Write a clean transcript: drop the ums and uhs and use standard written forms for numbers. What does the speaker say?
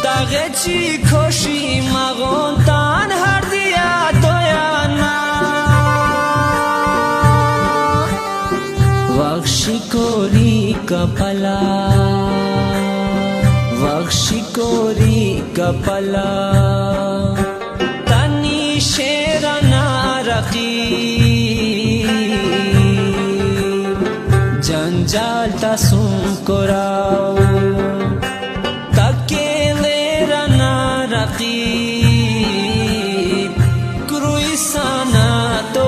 داغه چی کشی مغون تن هر دیا دویانا وخشی کوری کپلا وخشی کوری کپلا تنی شیرنا رقی جنجال تاسو